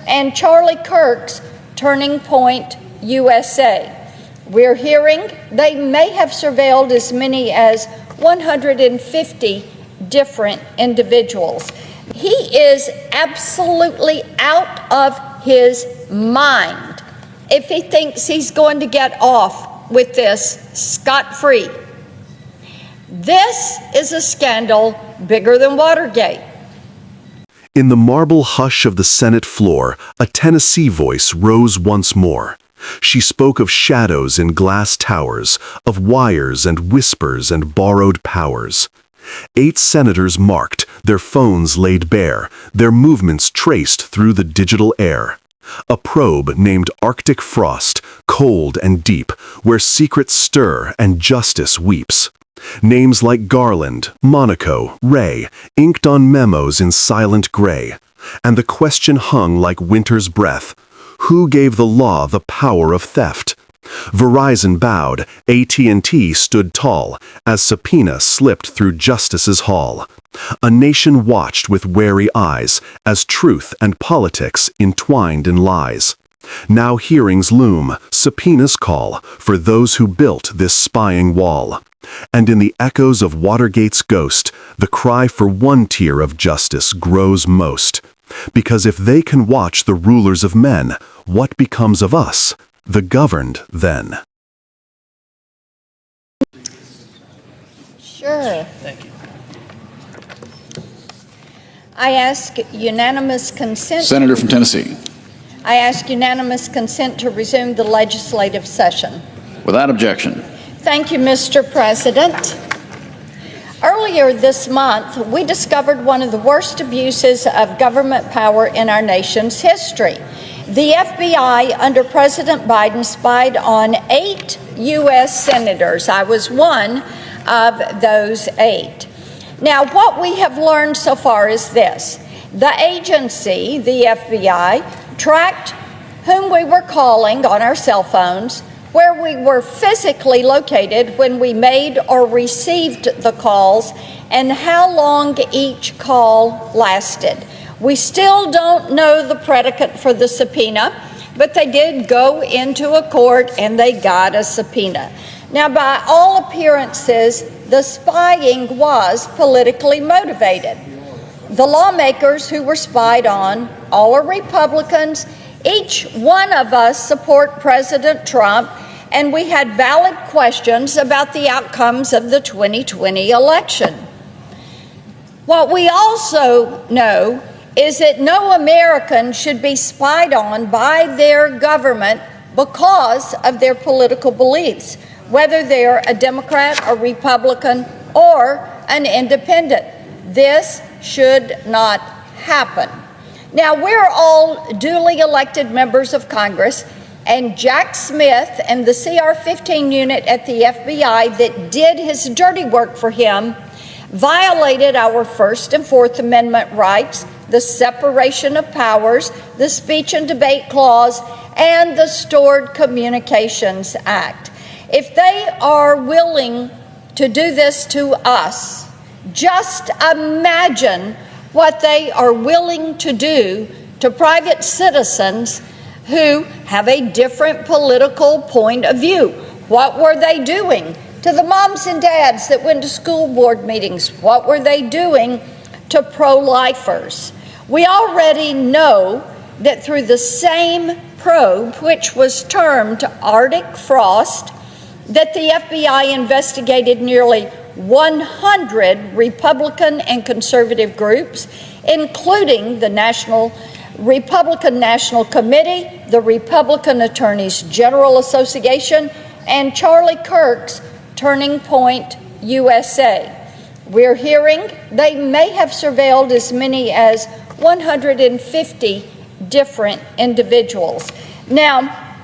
and Charlie Kirk's Turning Point USA. We're hearing they may have surveilled as many as 150 different individuals. He is absolutely out of his mind if he thinks he's going to get off with this scot-free. This is a scandal bigger than Watergate. In the marble hush of the Senate floor, a Tennessee voice rose once more. She spoke of shadows in glass towers, of wires and whispers and borrowed powers. 8 senators marked, their phones laid bare, their movements traced through the digital air. A probe named Arctic Frost, cold and deep, where secrets stir and justice weeps. Names like Garland, Monaco, Ray, inked on memos in silent gray. And the question hung like winter's breath: who gave the law the power of theft? Verizon bowed, AT&T stood tall, as subpoena slipped through Justice's hall. A nation watched with wary eyes, as truth and politics entwined in lies. Now hearings loom, subpoenas call, for those who built this spying wall. And in the echoes of Watergate's ghost, the cry for one tier of justice grows most. Because if they can watch the rulers of men, what becomes of us, the governed, then? Sure. Thank you. I ask unanimous consent. Senator from Tennessee. I ask unanimous consent to resume the legislative session. Without objection. Thank you, Mr. President. Earlier this month, we discovered one of the worst abuses of government power in our nation's history. The FBI, under President Biden, spied on 8 U.S. senators. I was one of those 8. Now, what we have learned so far is this. The agency, the FBI, tracked whom we were calling on our cell phones, where we were physically located when we made or received the calls, and how long each call lasted. We still don't know the predicate for the subpoena, but they did go into a court and they got a subpoena. Now, by all appearances, the spying was politically motivated. The lawmakers who were spied on, all are Republicans. Each one of us support President Trump, and we had valid questions about the outcomes of the 2020 election. What we also know is that no American should be spied on by their government because of their political beliefs, whether they're a Democrat, a Republican, or an independent. This should not happen. Now, we're all duly elected members of Congress, and Jack Smith and the CR-15 unit at the FBI that did his dirty work for him violated our First and Fourth Amendment rights, the separation of powers, the speech and debate clause, and the Stored Communications Act. If they are willing to do this to us, just imagine what they are willing to do to private citizens who have a different political point of view. What were they doing to the moms and dads that went to school board meetings? What were they doing to pro-lifers? We already know that through the same probe, which was termed Arctic Frost, that the FBI investigated nearly 100 Republican and conservative groups, including the Republican National Committee, the Republican Attorneys General Association, and Charlie Kirk's Turning Point USA. We're hearing they may have surveilled as many as 150 different individuals. Now,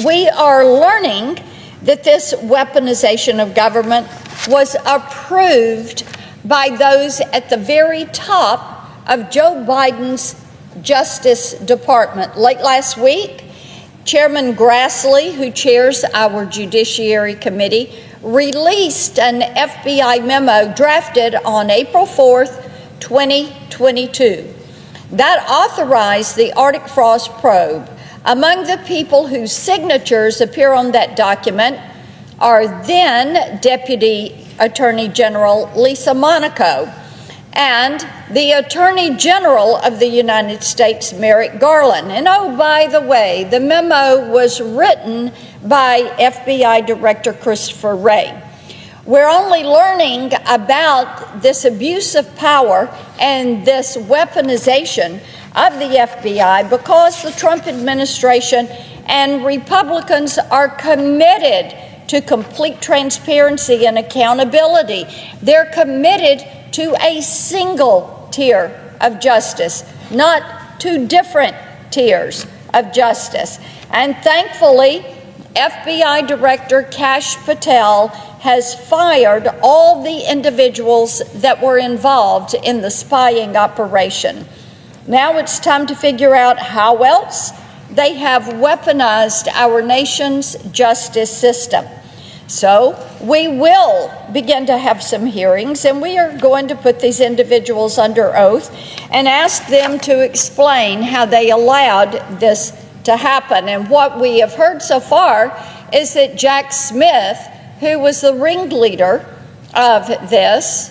we are learning that this weaponization of government was approved by those at the very top of Joe Biden's Justice Department. Late last week, Chairman Grassley, who chairs our Judiciary Committee, released an FBI memo drafted on April 4th, 2022. that authorized the Arctic Frost probe. Among the people whose signatures appear on that document are then Deputy Attorney General Lisa Monaco and the Attorney General of the United States, Merrick Garland. And oh, by the way, the memo was written by FBI Director Christopher Wray. We're only learning about this abuse of power and this weaponization of the FBI because the Trump administration and Republicans are committed to complete transparency and accountability. They're committed to a single tier of justice, not two different tiers of justice. And thankfully, FBI Director Kash Patel has fired all the individuals that were involved in the spying operation. Now it's time to figure out how else they have weaponized our nation's justice system. So we will begin to have some hearings, and we are going to put these individuals under oath and ask them to explain how they allowed this to happen. And what we have heard so far is that Jack Smith, who was the ringleader of this,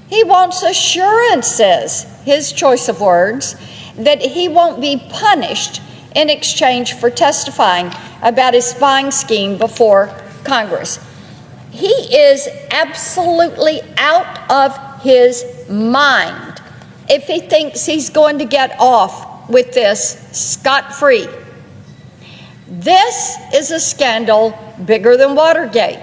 he wants assurances, his choice of words, that he won't be punished in exchange for testifying about his spying scheme before Congress. He is absolutely out of his mind if he thinks he's going to get off with this scot-free. This is a scandal bigger than Watergate.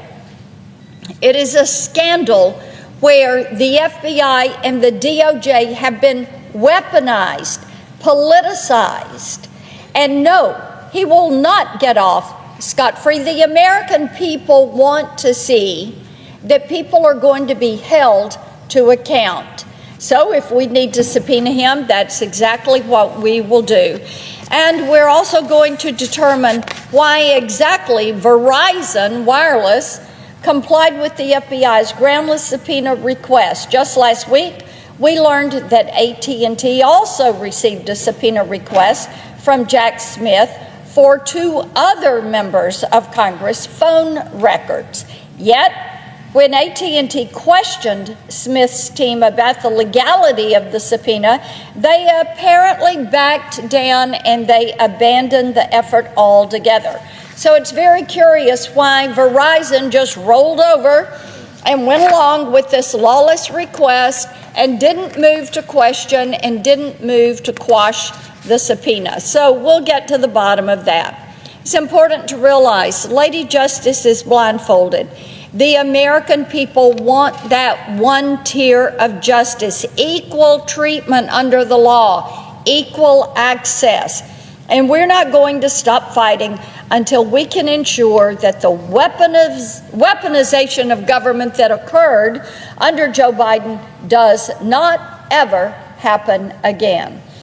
It is a scandal where the FBI and the DOJ have been weaponized, politicized, and no, he will not get off scot-free. The American people want to see that people are going to be held to account. So if we need to subpoena him, that's exactly what we will do. And we're also going to determine why exactly Verizon Wireless complied with the FBI's groundless subpoena request. Just last week, we learned that AT&T also received a subpoena request from Jack Smith for 2 other members of Congress' phone records. Yet, when AT&T questioned Smith's team about the legality of the subpoena, they apparently backed down and they abandoned the effort altogether. So it's very curious why Verizon just rolled over and went along with this lawless request and didn't move to question and didn't move to quash the subpoena. So we'll get to the bottom of that. It's important to realize Lady Justice is blindfolded. The American people want that one tier of justice, equal treatment under the law, equal access. And we're not going to stop fighting until we can ensure that the weaponization of government that occurred under Joe Biden does not ever happen again.